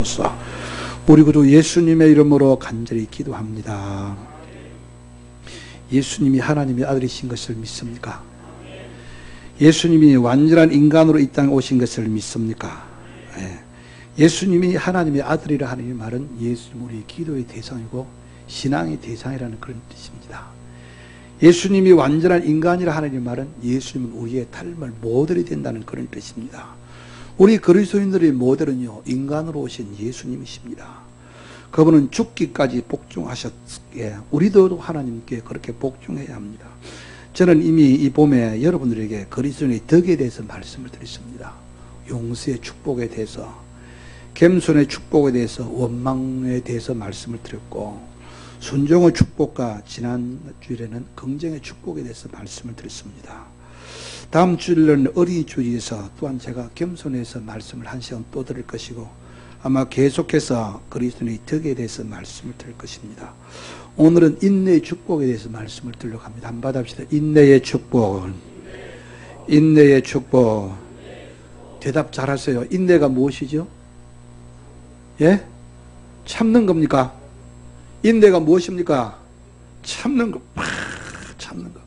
주옵소서. 우리 구주 예수님의 이름으로 간절히 기도합니다. 예수님이 하나님의 아들이신 것을 믿습니까? 예수님이 완전한 인간으로 이 땅에 오신 것을 믿습니까? 예수님이 하나님의 아들이라 하는 이 말은 예수님 우리의 기도의 대상이고 신앙의 대상이라는 그런 뜻입니다. 예수님이 완전한 인간이라 하는 이 말은 예수님은 우리의 닮을 모델이 된다는 그런 뜻입니다. 우리 그리스도인들의 모델은요, 인간으로 오신 예수님이십니다. 그분은 죽기까지 복종하셨기에 우리도 하나님께 그렇게 복종해야 합니다. 저는 이미 이 봄에 여러분들에게 그리스도인의 덕에 대해서 말씀을 드렸습니다. 용서의 축복에 대해서, 겸손의 축복에 대해서, 원망에 대해서 말씀을 드렸고, 순종의 축복과 지난 주일에는 긍정의 축복에 대해서 말씀을 드렸습니다. 다음 주일은 어린이 주일에서 또한 제가 겸손해서 말씀을 한 시간 또 드릴 것이고, 아마 계속해서 그리스도의 덕에 대해서 말씀을 드릴 것입니다. 오늘은 인내의 축복에 대해서 말씀을 드리려고 합니다. 한번 받아봅시다. 인내의 축복. 인내의 축복. 대답 잘하세요. 인내가 무엇이죠? 예? 참는 겁니까? 인내가 무엇입니까? 참는 거. 참는 거.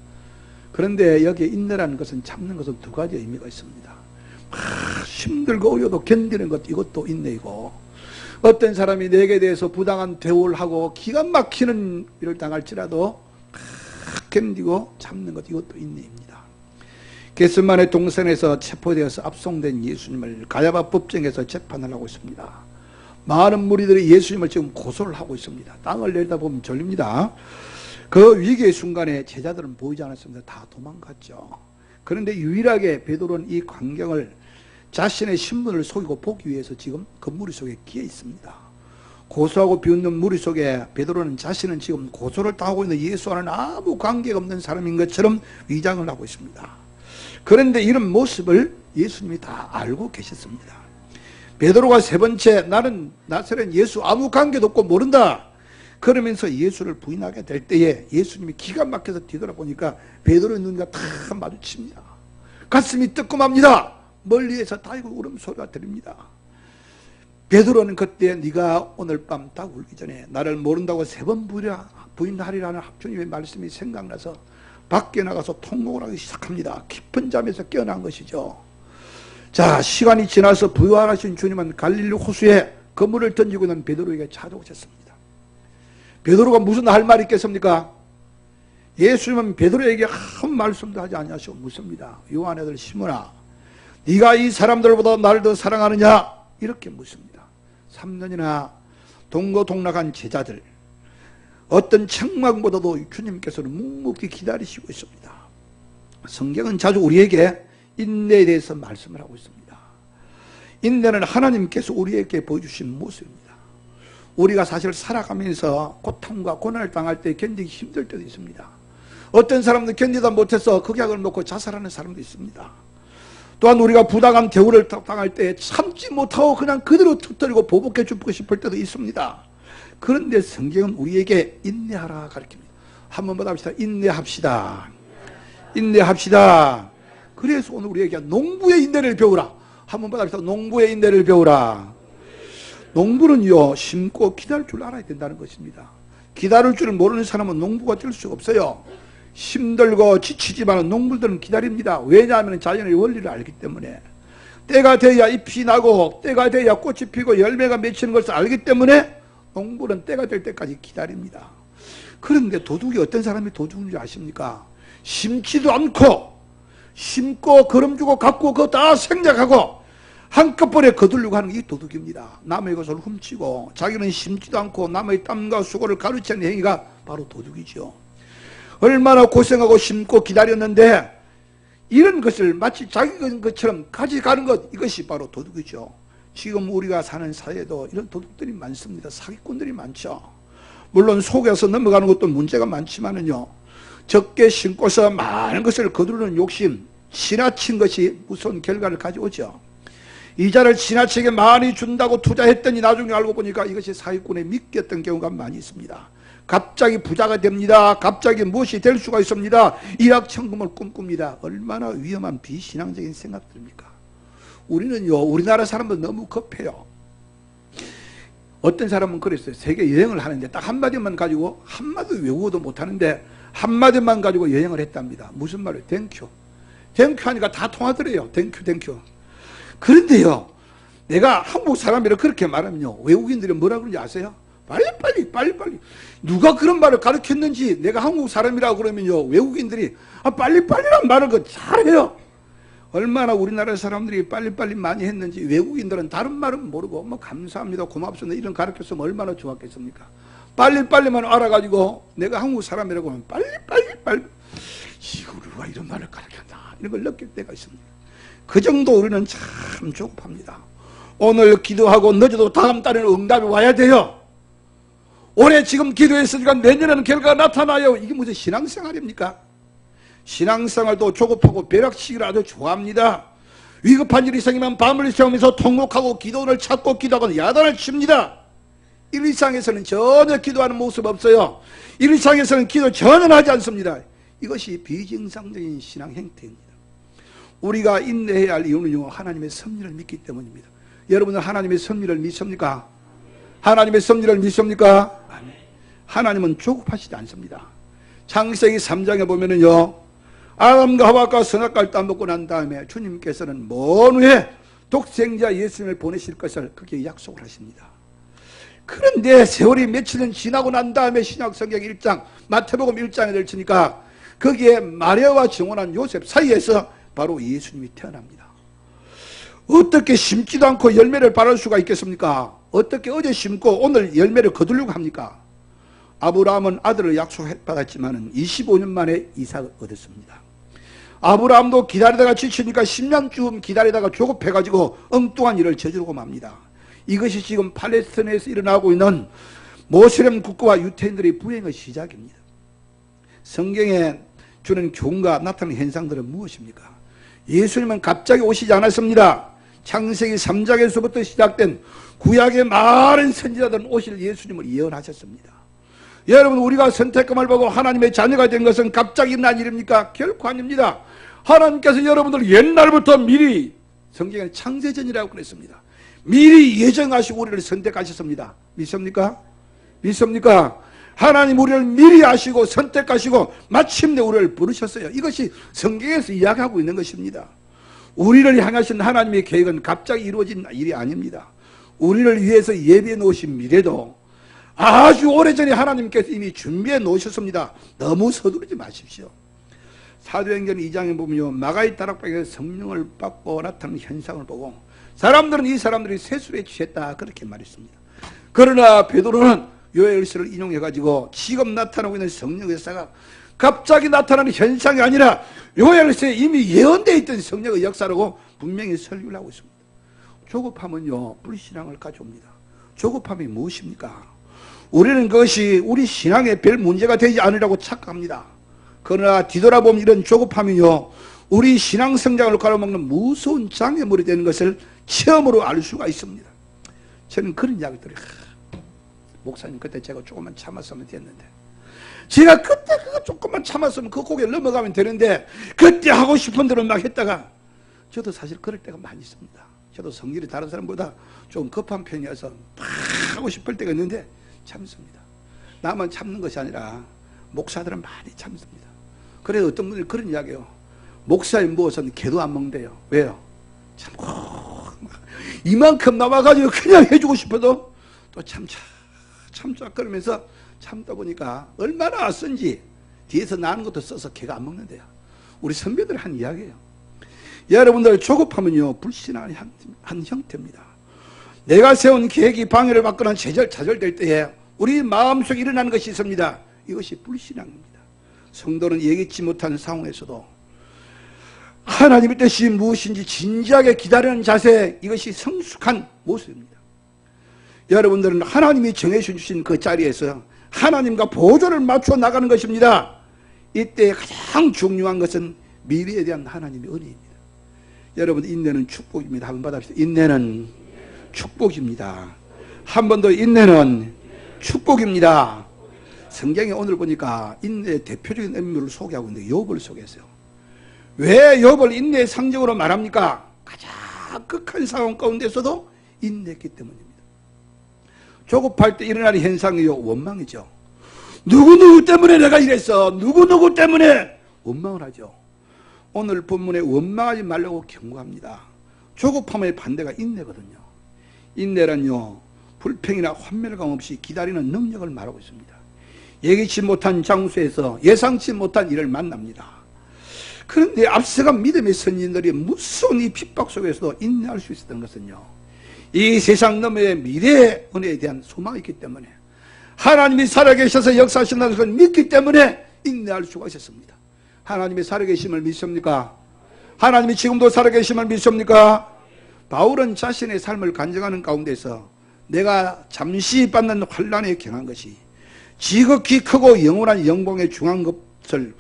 그런데 여기에 인내라는 것은, 참는 것은 두 가지 의미가 있습니다. 힘들고 어려도 견디는 것, 이것도 인내이고, 어떤 사람이 내게 대해서 부당한 대우를 하고 기가 막히는 일을 당할지라도 견디고 참는 것, 이것도 인내입니다. 겟세마네 동산에서 체포되어서 압송된 예수님을 가야바 법정에서 재판을 하고 있습니다. 많은 무리들이 예수님을 지금 고소를 하고 있습니다. 땅을 내려다보면 졸립니다. 그 위기의 순간에 제자들은 보이지 않았습니다. 다 도망갔죠. 그런데 유일하게 베드로는 이 광경을, 자신의 신분을 속이고 보기 위해서 지금 그 무리 속에 끼어 있습니다. 고소하고 비웃는 무리 속에 베드로는 자신은 지금 고소를 당하고 있는 예수와는 아무 관계가 없는 사람인 것처럼 위장을 하고 있습니다. 그런데 이런 모습을 예수님이 다 알고 계셨습니다. 베드로가 세 번째, 나는 나사렛 예수 아무 관계도 없고 모른다, 그러면서 예수를 부인하게 될 때에 예수님이 기가 막혀서 뒤돌아보니까 베드로의 눈과 다 마주칩니다. 가슴이 뜨끔합니다. 멀리에서 다이고 울음소리가 들립니다. 베드로는 그때 네가 오늘 밤 딱 울기 전에 나를 모른다고 세 번 부인하리라는 주님의 말씀이 생각나서 밖에 나가서 통곡을 하기 시작합니다. 깊은 잠에서 깨어난 것이죠. 자, 시간이 지나서 부활하신 주님은 갈릴리 호수에 그물을 던지고 있는 베드로에게 찾아오셨습니다. 베드로가 무슨 할 말이 있겠습니까? 예수님은 베드로에게 한 말씀도 하지 아니하시고 묻습니다. 요한의 아들 시몬아, 네가 이 사람들보다 나를 더 사랑하느냐? 이렇게 묻습니다. 3년이나 동고동락한 제자들, 어떤 책망보다도 주님께서는 묵묵히 기다리시고 있습니다. 성경은 자주 우리에게 인내에 대해서 말씀을 하고 있습니다. 인내는 하나님께서 우리에게 보여주신 모습입니다. 우리가 사실 살아가면서 고통과 고난을 당할 때 견디기 힘들 때도 있습니다. 어떤 사람도 견디다 못해서 극약을 놓고 자살하는 사람도 있습니다. 또한 우리가 부당한 대우를 당할 때 참지 못하고 그냥 그대로 툭 터리고 보복해 주고 싶을 때도 있습니다. 그런데 성경은 우리에게 인내하라 가르칩니다. 한번 받아봅시다. 인내합시다. 인내합시다. 그래서 오늘 우리에게 농부의 인내를 배우라. 한번 받아봅시다. 농부의 인내를 배우라. 농부는요, 심고 기다릴 줄 알아야 된다는 것입니다. 기다릴 줄 모르는 사람은 농부가 될 수가 없어요. 힘들고 지치지만 농부들은 기다립니다. 왜냐하면 자연의 원리를 알기 때문에, 때가 돼야 잎이 나고 때가 돼야 꽃이 피고 열매가 맺히는 것을 알기 때문에 농부는 때가 될 때까지 기다립니다. 그런데 도둑이, 어떤 사람이 도둑인지 아십니까? 심지도 않고 심고 거름 주고 갚고 그거 다 생략하고 한꺼번에 거두려고 하는 게 이 도둑입니다. 남의 것을 훔치고 자기는 심지도 않고 남의 땀과 수고를 가르치는 행위가 바로 도둑이죠. 얼마나 고생하고 심고 기다렸는데 이런 것을 마치 자기 것처럼 가져가는 것, 이것이 바로 도둑이죠. 지금 우리가 사는 사회에도 이런 도둑들이 많습니다. 사기꾼들이 많죠. 물론 속여서 넘어가는 것도 문제가 많지만은요, 적게 심고서 많은 것을 거두는 욕심, 지나친 것이 무서운 결과를 가져오죠. 이자를 지나치게 많이 준다고 투자했더니 나중에 알고 보니까 이것이 사기꾼에 믿겼던 경우가 많이 있습니다. 갑자기 부자가 됩니다. 갑자기 무엇이 될 수가 있습니다. 일확천금을 꿈꿉니다. 얼마나 위험한 비신앙적인 생각들입니까? 우리는요, 우리나라 사람들 너무 급해요. 어떤 사람은 그랬어요. 세계 여행을 하는데 딱 한마디만 가지고, 한마디 외국어도 못하는데 한마디만 가지고 여행을 했답니다. 무슨 말이에요? 땡큐. 땡큐 하니까 다 통하더래요. 땡큐 땡큐. 그런데요, 내가 한국 사람이라 그렇게 말하면요, 외국인들이 뭐라 그러는지 아세요? 빨리. 누가 그런 말을 가르쳤는지, 내가 한국 사람이라고 그러면요, 외국인들이 빨리란 말을 그 잘해요. 얼마나 우리나라 사람들이 빨리빨리 많이 했는지 외국인들은 다른 말은 모르고 뭐 감사합니다, 고맙습니다 이런 가르쳤으면 얼마나 좋았겠습니까? 빨리만 알아가지고 내가 한국 사람이라고 하면 빨리 이거 누가 이런 말을 가르쳤나, 이런 걸 느낄 때가 있습니다. 그 정도 우리는 참 조급합니다. 오늘 기도하고 늦어도 다음 달에는 응답이 와야 돼요. 올해 지금 기도했으니까 내년에는 결과가 나타나요. 이게 무슨 신앙생활입니까? 신앙생활도 조급하고 벼락치기를 아주 좋아합니다. 위급한 일이 생기면 밤을 새우면서 통곡하고 기도를 찾고 기도하고 야단을 칩니다. 일상에서는 전혀 기도하는 모습 없어요. 일상에서는 기도 전혀 하지 않습니다. 이것이 비정상적인 신앙 행태입니다. 우리가 인내해야 할 이유는요, 하나님의 섭리를 믿기 때문입니다. 여러분은 하나님의 섭리를 믿습니까? 하나님의 섭리를 믿습니까? 하나님은 조급하시지 않습니다. 창세기 3장에 보면은요, 아담과 하와가 선악과를 따먹고 난 다음에 주님께서는 먼 후에 독생자 예수님을 보내실 것을 그렇게 약속을 하십니다. 그런데 세월이 며칠 년 지나고 난 다음에 신약성경 1장 마태복음 1장에 들치니까 거기에 마리아와 정혼한 요셉 사이에서 바로 예수님이 태어납니다. 어떻게 심지도 않고 열매를 발할 수가 있겠습니까? 어떻게 어제 심고 오늘 열매를 거두려고 합니까? 아브라함은 아들을 약속받았지만 25년 만에 이삭을 얻었습니다. 아브라함도 기다리다가 지치니까 10년쯤 기다리다가 조급해가지고 엉뚱한 일을 저지르고 맙니다. 이것이 지금 팔레스타인에서 일어나고 있는 모슬렘 국가와 유태인들의 불행의 시작입니다. 성경에 주는 교훈과 나타나는 현상들은 무엇입니까? 예수님은 갑자기 오시지 않았습니다. 창세기 3장에서부터 시작된 구약의 많은 선지자들은 오실 예수님을 예언하셨습니다. 여러분, 우리가 선택감을 보고 하나님의 자녀가 된 것은 갑자기 일어난 일입니까? 결코 아닙니다. 하나님께서 여러분들 옛날부터 미리, 성경에 창세전이라고 그랬습니다. 미리 예정하시고 우리를 선택하셨습니다. 믿습니까? 믿습니까? 하나님 우리를 미리 아시고 선택하시고 마침내 우리를 부르셨어요. 이것이 성경에서 이야기하고 있는 것입니다. 우리를 향하신 하나님의 계획은 갑자기 이루어진 일이 아닙니다. 우리를 위해서 예비해 놓으신 미래도 아주 오래전에 하나님께서 이미 준비해 놓으셨습니다. 너무 서두르지 마십시오. 사도행전 2장에 보면요, 마가의 다락방에서 성령을 받고 나타나는 현상을 보고 사람들은 이 사람들이 세술에 취했다 그렇게 말했습니다. 그러나 베드로는 요엘서를 인용해가지고 지금 나타나고 있는 성령의 역사가 갑자기 나타나는 현상이 아니라 요엘서에 이미 예언되어 있던 성령의 역사라고 분명히 설교를 하고 있습니다. 조급함은요, 불신앙을 가져옵니다. 조급함이 무엇입니까? 우리는 그것이 우리 신앙에 별 문제가 되지 않으라고 착각합니다. 그러나 뒤돌아보면 이런 조급함이요, 우리 신앙 성장을 가로막는 무서운 장애물이 되는 것을 체험으로 알 수가 있습니다. 저는 그런 이야기들이, 목사님 그때 제가 조금만 참았으면 됐는데, 제가 그때 그거 조금만 참았으면 그 고개를 넘어가면 되는데, 그때 하고 싶은 대로 막 했다가, 저도 사실 그럴 때가 많이 있습니다. 저도 성질이 다른 사람보다 좀 급한 편이어서 막 하고 싶을 때가 있는데 참습니다. 나만 참는 것이 아니라 목사들은 많이 참습니다. 그래서 어떤 분들이 그런 이야기해요. 목사님 무엇은 개도 안 먹는데요. 왜요? 참고 이만큼 남아가지고 그냥 해주고 싶어도 또 참자 그러면서 참다 보니까 얼마나 쓴지 뒤에서 나는 것도 써서 개가 안 먹는데요. 우리 선배들이 한 이야기예요. 여러분들 조급하면요, 불신한 한 형태입니다. 내가 세운 계획이 방해를 받거나 좌절될 때에 우리 마음속에 일어나는 것이 있습니다. 이것이 불신앙입니다. 성도는 예기치 못한 상황에서도 하나님의 뜻이 무엇인지 진지하게 기다리는 자세, 이것이 성숙한 모습입니다. 여러분들은 하나님이 정해주신 그 자리에서 하나님과 보조를 맞춰 나가는 것입니다. 이때 가장 중요한 것은 미래에 대한 하나님의 은혜입니다. 여러분, 인내는 축복입니다. 한번 받아봅시다. 인내는 축복입니다. 한 번 더, 인내는 축복입니다. 성경에 오늘 보니까 인내의 대표적인 인물을 소개하고 있는데 욥을 소개했어요. 왜 욥을 인내의 상징으로 말합니까? 가장 극한 상황 가운데서도 인내했기 때문입니다. 조급할 때 일어나는 현상이요, 원망이죠. 누구누구 때문에 내가 이랬어, 누구누구 때문에 원망을 하죠. 오늘 본문에 원망하지 말라고 경고합니다. 조급함의 반대가 인내거든요. 인내란요, 불평이나 환멸감 없이 기다리는 능력을 말하고 있습니다. 예기치 못한 장소에서 예상치 못한 일을 만납니다. 그런데 앞서간 믿음의 선진들이 무서운 이 핍박 속에서도 인내할 수 있었던 것은요, 이 세상 너머의 미래의 은혜에 대한 소망이 있기 때문에, 하나님이 살아계셔서 역사하신다는 것을 믿기 때문에 인내할 수가 있었습니다. 하나님이 살아계심을 믿습니까? 하나님이 지금도 살아계심을 믿습니까? 바울은 자신의 삶을 간증하는 가운데서 내가 잠시 받는 환난에 경한 것이 지극히 크고 영원한 영광에 중한 것을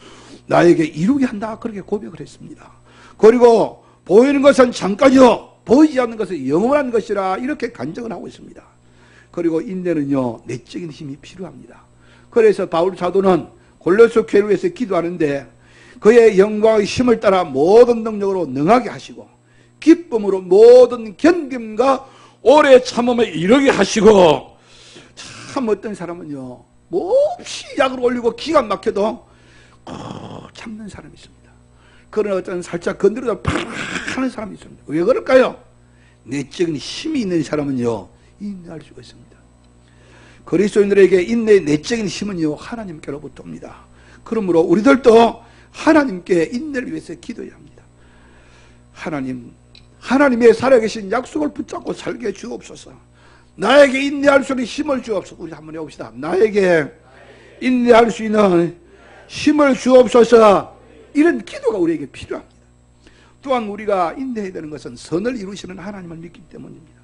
나에게 이루게 한다, 그렇게 고백을 했습니다. 그리고 보이는 것은 잠깐이요, 보이지 않는 것은 영원한 것이라, 이렇게 간증을 하고 있습니다. 그리고 인내는요, 내적인 힘이 필요합니다. 그래서 바울 사도는 골로새 교회에서 기도하는데 그의 영광의 힘을 따라 모든 능력으로 능하게 하시고 기쁨으로 모든 견딤과 오래 참음에 이르게 하시고, 참 어떤 사람은요, 몹시 약을 올리고 기가 막혀도 참는 사람이 있습니다. 그러나 어떤 살짝 건드려도 팍 하는 사람이 있습니다. 왜 그럴까요? 내적인 힘이 있는 사람은요, 인내할 수가 있습니다. 그리스도인들에게 인내의 내적인 힘은요, 하나님께로부터 옵니다. 그러므로 우리들도 하나님께 인내를 위해서 기도해야 합니다. 하나님의 살아계신 약속을 붙잡고 살게 주옵소서. 나에게 인내할 수 있는 힘을 주옵소서. 우리 한번 해봅시다. 나에게 인내할 수 있는 힘을 주옵소서. 이런 기도가 우리에게 필요합니다. 또한 우리가 인내해야 되는 것은 선을 이루시는 하나님을 믿기 때문입니다.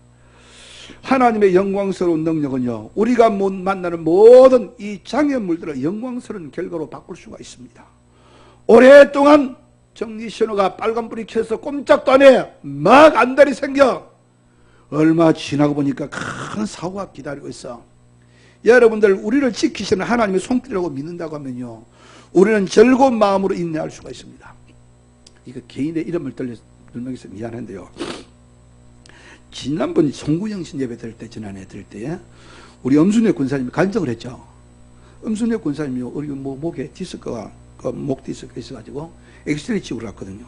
하나님의 영광스러운 능력은요, 우리가 못 만나는 모든 이 장애물들을 영광스러운 결과로 바꿀 수가 있습니다. 오랫동안 정리신호가 빨간불이 켜서 꼼짝도 안 해 막 안달이 생겨 얼마 지나고 보니까 큰 사고가 기다리고 있어. 여러분들, 우리를 지키시는 하나님의 손길이라고 믿는다고 하면요, 우리는 즐거운 마음으로 인내할 수가 있습니다. 이거 개인의 이름을 들면서 미안한데요, 지난번 송구영신 예배 드릴 때, 지난해 드릴 때 우리 엄순회 권사님이 간증을 했죠. 엄순회 권사님이 우리 목에 디스크가, 목 디스크가 있어가지고 엑스레이 찍으러 갔거든요.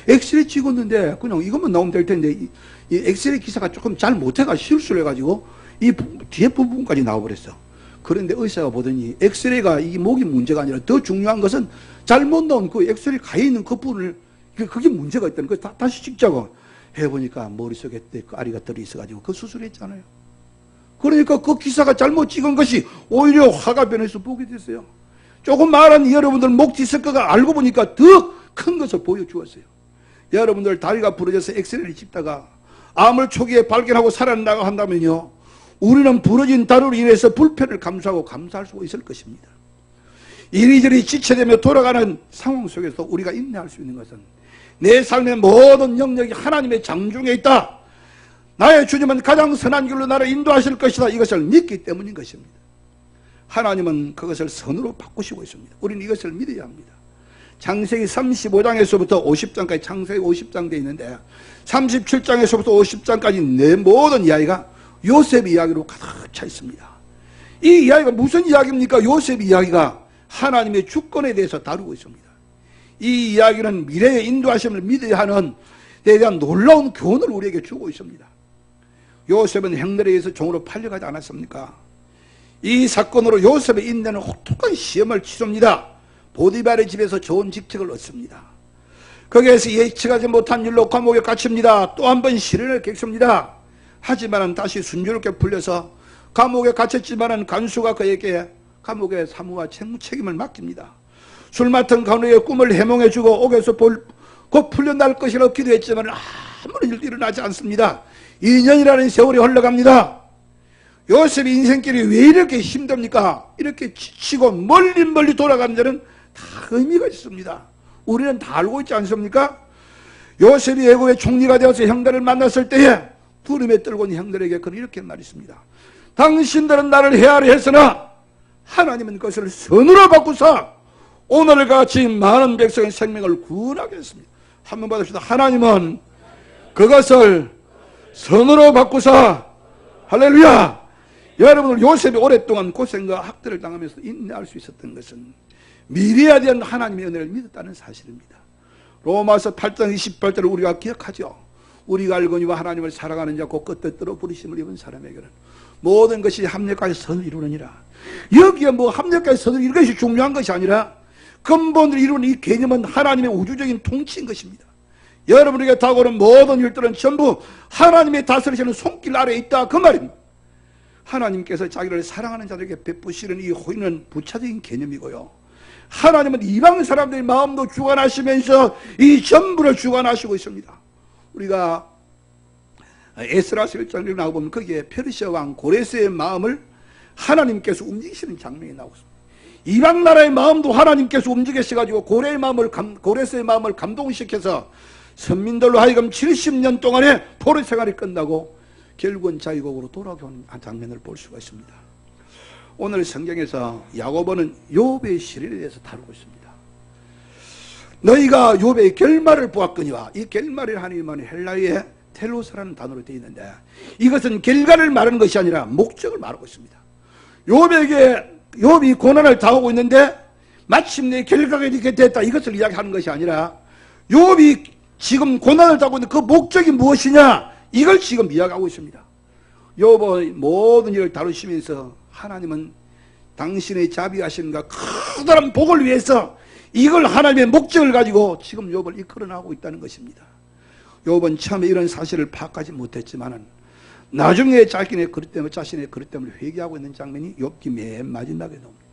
엑스레이 찍었는데 그냥 이것만 나오면 될 텐데 이 엑스레이 기사가 조금 잘 못해가 실수를 해가지고 이 뒤에 부분까지 나와버렸어. 그런데 의사가 보더니 엑스레이가 이 목이 문제가 아니라 더 중요한 것은 잘못 나온 그 엑스레이 가에 있는 그 부분을, 그게 문제가 있다는 거. 다시 찍자고 해보니까 머릿속에 그 아리가 들어있어가지고 그 수술했잖아요. 그러니까 그 기사가 잘못 찍은 것이 오히려 화가 변해서 보게 됐어요. 조금 말한 여러분들 목 디스크가 알고 보니까 더 큰 것을 보여주었어요. 여러분들 다리가 부러져서 엑스레이를 찍다가 암을 초기에 발견하고 살아나가 한다면요, 우리는 부러진 다리로 인해서 불편을 감수하고 감사할 수 있을 것입니다. 이리저리 지체되며 돌아가는 상황 속에서 우리가 인내할 수 있는 것은 내 삶의 모든 영역이 하나님의 장중에 있다, 나의 주님은 가장 선한 길로 나를 인도하실 것이다, 이것을 믿기 때문인 것입니다. 하나님은 그것을 선으로 바꾸시고 있습니다. 우리는 이것을 믿어야 합니다. 창세기 35장에서부터 50장까지 창세기 50장 되어 있는데 37장에서부터 50장까지 내 모든 이야기가 요셉 이야기로 가득 차 있습니다. 이 이야기가 무슨 이야기입니까? 요셉 이야기가 하나님의 주권에 대해서 다루고 있습니다. 이 이야기는 미래의 인도하심을 믿어야 하는 데 대한 놀라운 교훈을 우리에게 주고 있습니다. 요셉은 형들에 의해서 종으로 팔려가지 않았습니까? 이 사건으로 요셉의 인내는 혹독한 시험을 치릅니다. 보디발의 집에서 좋은 직책을 얻습니다. 거기에서 예측하지 못한 일로 감옥에 갇힙니다. 또 한 번 시련을 겪습니다. 하지만 다시 순조롭게 풀려서 감옥에 갇혔지만 간수가 그에게 감옥의 사무와 책임을 맡깁니다. 술 맡은 간우의 꿈을 해몽해주고 옥에서 곧 풀려날 것이라고 기도했지만 아무런 일도 일어나지 않습니다. 2년이라는 세월이 흘러갑니다. 요셉의 인생길이 왜 이렇게 힘듭니까? 이렇게 지치고 멀리 돌아가는 데는 다 의미가 있습니다. 우리는 다 알고 있지 않습니까? 요셉이 애굽의 총리가 되어서 형들을 만났을 때에 두름에 떨고 있는 형들에게 그는 이렇게 말했습니다. 당신들은 나를 헤아려 했으나 하나님은 그것을 선으로 바꾸사 오늘과 같이 많은 백성의 생명을 구원하게 했습니다. 한번 받읍시다. 하나님은 그것을 선으로 바꾸사, 할렐루야, 여러분들 요셉이 오랫동안 고생과 학대를 당하면서 인내할 수 있었던 것은 미래에 대한 하나님의 은혜를 믿었다는 사실입니다. 로마서 8장 28절을 우리가 기억하죠. 우리가 알거니와 하나님을 사랑하는 자 곧 뜻대로 부르심을 입은 사람에게는 모든 것이 합력하여 선을 이루느니라. 여기에 뭐 합력하여 선을 이루는 것이 중요한 것이 아니라 근본을 이루는 이 개념은 하나님의 우주적인 통치인 것입니다. 여러분에게 다가오는 모든 일들은 전부 하나님의 다스리시는 손길 아래에 있다, 그 말입니다. 하나님께서 자기를 사랑하는 자들에게 베푸시는 이 호의는 부차적인 개념이고요, 하나님은 이방 사람들의 마음도 주관하시면서 이 전부를 주관하시고 있습니다. 우리가 에스라서 1장을 나와보면 거기에 페르시아 왕 고레스의 마음을 하나님께서 움직이시는 장면이 나오고 있습니다. 이방 나라의 마음도 하나님께서 움직이셔가지고 고레스의 마음을 감동시켜서 선민들로 하여금 70년 동안의 포로 생활이 끝나고 결국은 자유국으로 돌아오는 장면을 볼 수가 있습니다. 오늘 성경에서 야고보는 욥의 시련에 대해서 다루고 있습니다. 너희가 욥의 결말을 보았거니와, 이 결말을 하나님은 헬라어의 텔로스라는 단어로 되어 있는데 이것은 결과를 말하는 것이 아니라 목적을 말하고 있습니다. 욥이 고난을 당하고 있는데 마침내 결과가 이렇게 됐다, 이것을 이야기하는 것이 아니라 욥이 지금 고난을 당하고 있는 그 목적이 무엇이냐, 이걸 지금 이야기하고 있습니다. 욥의 모든 일을 다루시면서 하나님은 당신의 자비하심과 커다란 복을 위해서 이걸 하나님의 목적을 가지고 지금 욥을 이끌어나가고 있다는 것입니다. 욥은 처음에 이런 사실을 파악하지 못했지만 나중에 자신의 그릇됨을 회개하고 있는 장면이 욥기 맨 마지막에 나옵니다.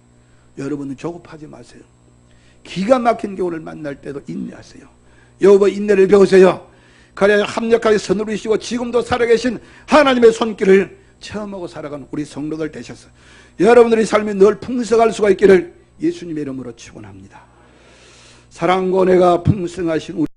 여러분은 조급하지 마세요. 기가 막힌 교훈을 만날 때도 인내하세요. 욥의 인내를 배우세요. 그래야 합력하게 선을 이시고 지금도 살아계신 하나님의 손길을 체험하고 살아가는 우리 성도들 되셔서 여러분들의 삶이 늘 풍성할 수가 있기를 예수님의 이름으로 축원합니다. 사랑과 은혜가 풍성하신 우리